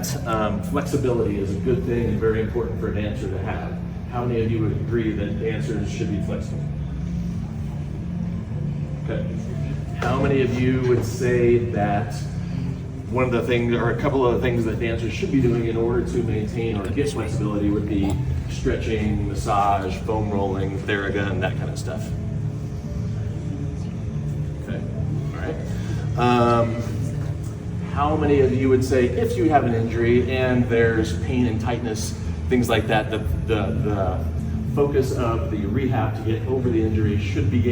that flexibility is a good thing and very important for a dancer to have, how many of you would agree that dancers should be flexible? Okay. How many of you would say that one of the things, or a couple of the things that dancers should be doing in order to maintain or get flexibility would be stretching, massage, foam rolling, Theragun, that kind of stuff? Okay, all right. How many of you would say if you have an injury and there's pain and tightness, things like that, the focus of the rehab to get over the injury should be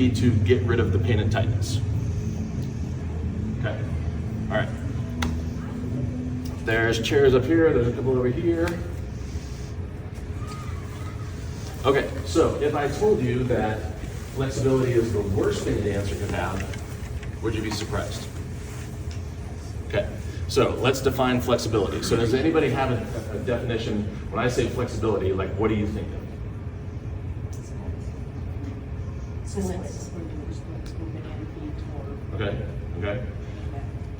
to get rid of the pain and tightness? Okay, all right. There's chairs up here, there's a couple over here. Okay, so if I told you that flexibility is the worst thing a dancer can have, would you be surprised? Okay, so let's define flexibility. So does anybody have a definition? When I say flexibility, like what do you think of?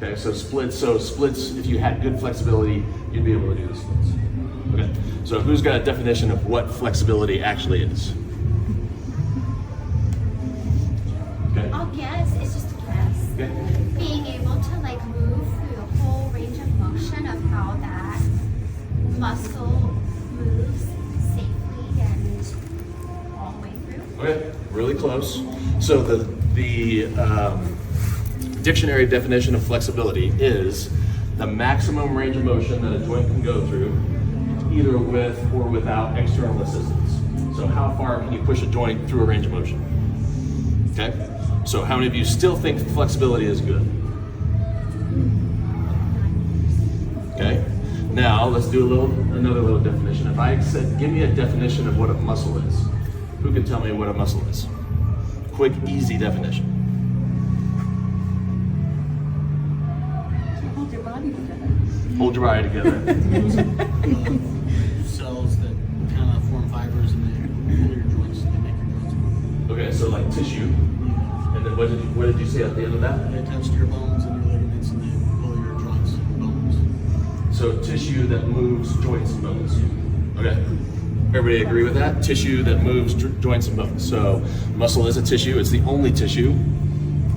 Okay, so splits, if you had good flexibility, you'd be able to do the splits. Okay, so who's got a definition of what flexibility actually is? Okay. I'll guess, it's just a guess. Okay. Being able to like move through the whole range of motion of how that muscle moves safely and all the way through. Okay, really close. So the dictionary definition of flexibility is the maximum range of motion that a joint can go through, either with or without external assistance. So how far can you push a joint through a range of motion? Okay, so how many of you still think flexibility is good? Okay, now let's do another little definition. If I said, give me a definition of what a muscle is, who can tell me what a muscle is? Quick, easy definition. Hold your body together. Hold your body together. Cells that kind of form fibers and they pull your joints, they make your joints move. Okay, so like tissue. And then what did you say at the end of that? They attach to your bones and your ligaments and they pull your joints and bones. So tissue that moves joints and bones. Okay. Everybody agree with that? Tissue that moves joints and bones. So muscle is a tissue. It's the only tissue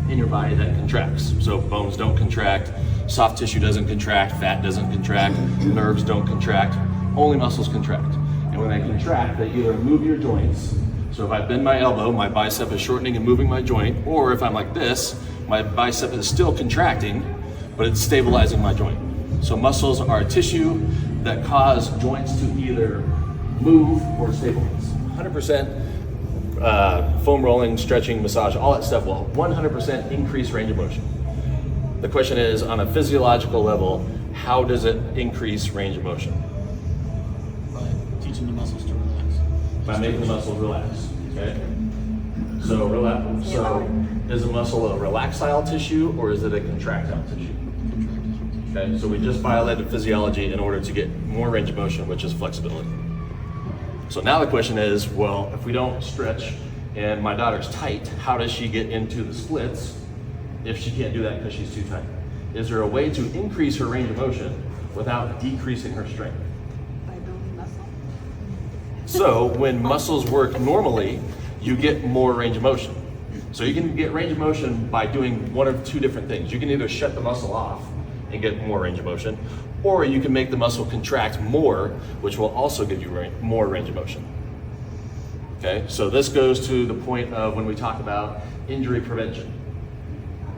in your body that contracts. So bones don't contract, soft tissue doesn't contract, fat doesn't contract, nerves don't contract, only muscles contract. And when they contract, they either move your joints. So if I bend my elbow, my bicep is shortening and moving my joint, or if I'm like this, my bicep is still contracting, but it's stabilizing my joint. So muscles are a tissue that cause joints to either move or stabilize. 100% foam rolling, stretching, massage, all that stuff will 100% increase range of motion. The question is, on a physiological level, how does it increase range of motion? By teaching the muscles to relax. By making the muscles relax, okay? So is a muscle a relaxile tissue or is it a contractile tissue? Okay, so we just violated physiology in order to get more range of motion, which is flexibility. So now the question is, well, if we don't stretch and my daughter's tight, how does she get into the splits if she can't do that because she's too tight? Is there a way to increase her range of motion without decreasing her strength? By building muscle. So when muscles work normally, you get more range of motion. So you can get range of motion by doing one of two different things. You can either shut the muscle off and get more range of motion, or you can make the muscle contract more, which will also give you more range of motion. Okay, so this goes to the point of when we talk about injury prevention.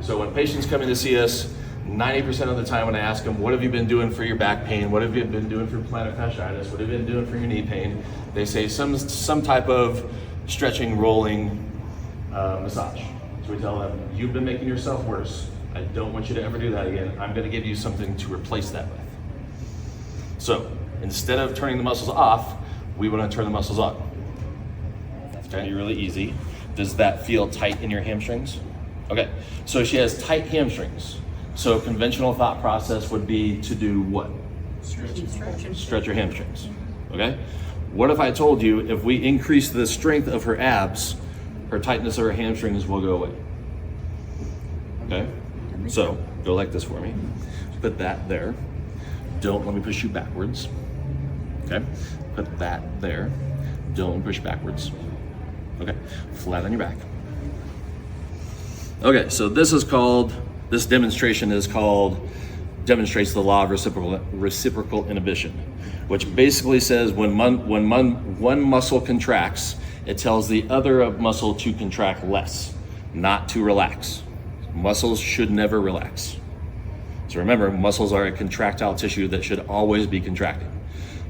So when patients come in to see us, 90% of the time when I ask them, what have you been doing for your back pain? What have you been doing for plantar fasciitis? What have you been doing for your knee pain? They say some type of stretching, rolling, massage. So we tell them, you've been making yourself worse. I don't want you to ever do that again. I'm gonna give you something to replace that with. So instead of turning the muscles off, we wanna turn the muscles on. That's gonna be really easy. Does that feel tight in your hamstrings? Okay, so she has tight hamstrings. So conventional thought process would be to do what? Stretch her hamstrings, okay? What if I told you if we increase the strength of her abs, her tightness of her hamstrings will go away? Okay, so go like this for me. Put that there. Don't let me push you backwards. Okay, put that there. Don't push backwards. Okay, flat on your back. Okay, so this demonstration demonstrates the law of reciprocal inhibition, which basically says when one muscle contracts, it tells the other muscle to contract less, not to relax. Muscles should never relax. So remember, muscles are a contractile tissue that should always be contracting.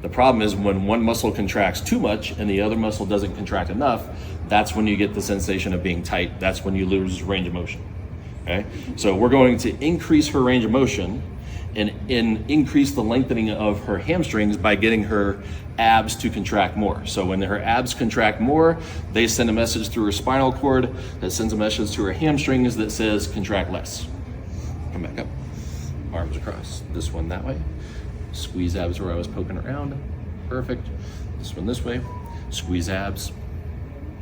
The problem is when one muscle contracts too much and the other muscle doesn't contract enough, that's when you get the sensation of being tight. That's when you lose range of motion. Okay? So we're going to increase her range of motion and increase the lengthening of her hamstrings by getting her abs to contract more. So when her abs contract more, they send a message through her spinal cord that sends a message to her hamstrings that says contract less. Come back up. Arms across. This one that way. Squeeze abs where I was poking around. Perfect. This one this way. Squeeze abs.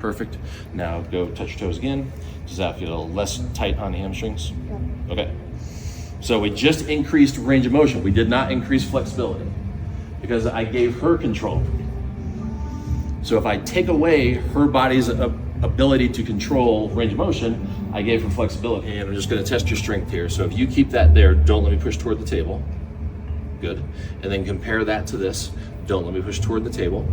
Perfect. Now go touch your toes again. Does that feel less tight on the hamstrings? Okay. So we just increased range of motion. We did not increase flexibility because I gave her control. So if I take away her body's ability to control range of motion, I gave her flexibility. And I'm just gonna test your strength here. So if you keep that there, don't let me push toward the table. Good. And then compare that to this. Don't let me push toward the table.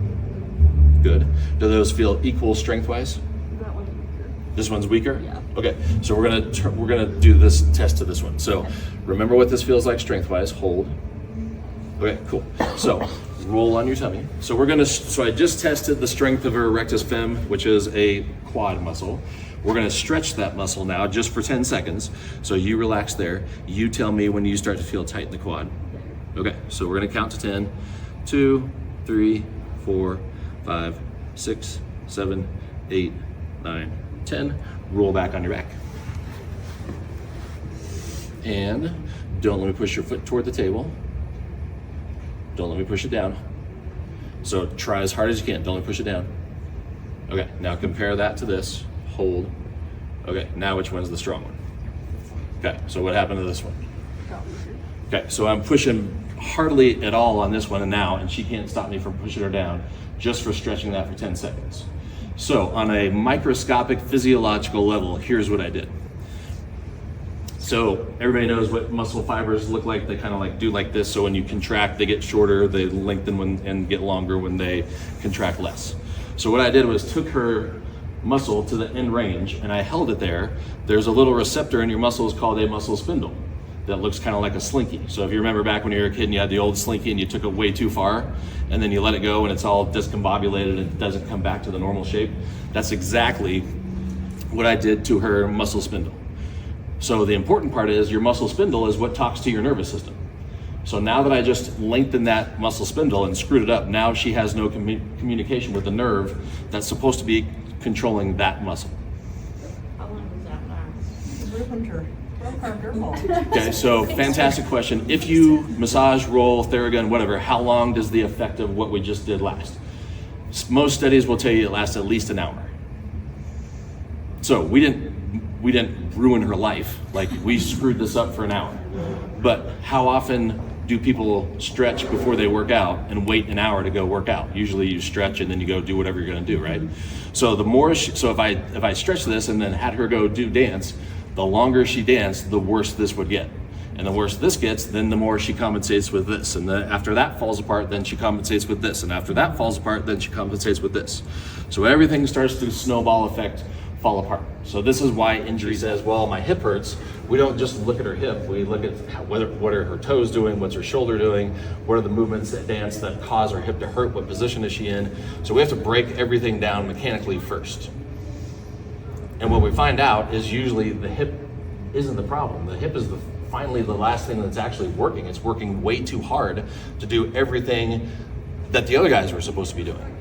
Good. Do those feel equal strength-wise? That one's weaker. This one's weaker? Yeah. Okay, so we're gonna do this test to this one. So remember what this feels like strength-wise. Hold. Okay, cool. So roll on your tummy. So I just tested the strength of her rectus fem, which is a quad muscle. We're gonna stretch that muscle now just for 10 seconds. So you relax there. You tell me when you start to feel tight in the quad. Okay, so we're gonna count to 10. 2, 3, 4, 5, 6, 7, 8, 9, 10. Roll back on your back. And don't let me push your foot toward the table. Don't let me push it down. So try as hard as you can. Don't let me push it down. Okay, now compare that to this. Hold. Okay, now which one's the strong one? Okay, so what happened to this one? Got weaker. Okay, so I'm pushing hardly at all on this one now, and she can't stop me from pushing her down just for stretching that for 10 seconds. So on a microscopic physiological level, here's what I did. So everybody knows what muscle fibers look like. They kind of like do like this. So when you contract, they get shorter, they lengthen and get longer when they contract less. So what I did was took her muscle to the end range and I held it there. There's a little receptor in your muscles called a muscle spindle that looks kind of like a slinky. So if you remember back when you were a kid and you had the old slinky and you took it way too far and then you let it go and it's all discombobulated and it doesn't come back to the normal shape, that's exactly what I did to her muscle spindle. So the important part is your muscle spindle is what talks to your nervous system. So now that I just lengthened that muscle spindle and screwed it up, now she has no communication with the nerve that's supposed to be controlling that muscle. How long does that last? Ruined her. Okay, so fantastic question. If you massage, roll, Theragun, whatever, how long does the effect of what we just did last? Most studies will tell you it lasts at least an hour. So we didn't ruin her life. Like we screwed this up for an hour. But how often do people stretch before they work out and wait an hour to go work out? Usually you stretch and then you go do whatever you're gonna do, right? So the more, if I stretch this and then had her go do dance, the longer she danced, the worse this would get. And the worse this gets, then the more she compensates with this. And then after that falls apart, then she compensates with this. And after that falls apart, then she compensates with this. So everything starts to snowball effect, fall apart. So this is why injury says, well, my hip hurts. We don't just look at her hip, we look at what are her toes doing, what's her shoulder doing, what are the movements that dance that cause her hip to hurt, what position is she in. So we have to break everything down mechanically first. And what we find out is usually the hip isn't the problem. The hip is finally the last thing that's actually working. It's working way too hard to do everything that the other guys were supposed to be doing.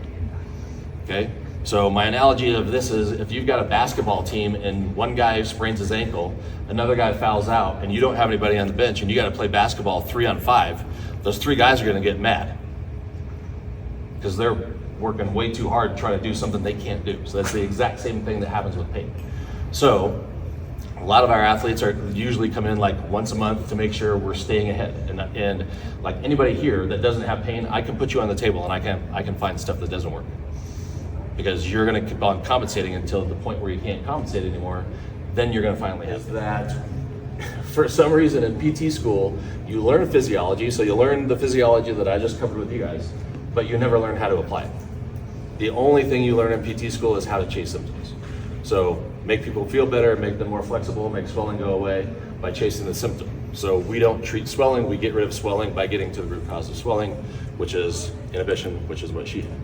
Okay? So my analogy of this is if you've got a basketball team and one guy sprains his ankle, another guy fouls out, and you don't have anybody on the bench and you got to play basketball 3-on-5, those three guys are going to get mad because they're working way too hard to try to do something they can't do. So that's the exact same thing that happens with pain. So A lot of our athletes are usually come in like once a month to make sure we're staying ahead. And like anybody here that doesn't have pain, I can put you on the table and I can find stuff that doesn't work. Because you're gonna keep on compensating until the point where you can't compensate anymore, then you're gonna finally have that. For some reason in PT school, you learn physiology, so you learn the physiology that I just covered with you guys, but you never learn how to apply it. The only thing you learn in PT school is how to chase symptoms. So make people feel better, make them more flexible, make swelling go away by chasing the symptom. So we don't treat swelling, we get rid of swelling by getting to the root cause of swelling, which is inhibition, which is what she had.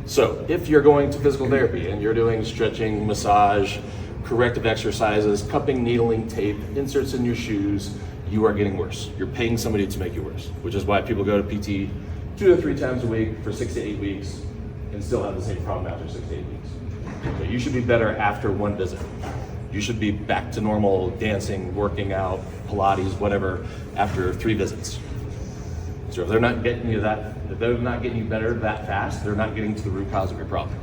So if you're going to physical therapy and you're doing stretching, massage, corrective exercises, cupping, needling, tape, inserts in your shoes, you are getting worse. You're paying somebody to make you worse, which is why people go to PT 2 to 3 times a week for 6 to 8 weeks and still have the same problem after 6 to 8 weeks. So you should be better after 1 visit. You should be back to normal dancing, working out, Pilates, whatever, after 3 visits. So if they're not getting you if they're not getting you better that fast, they're not getting to the root cause of your problem.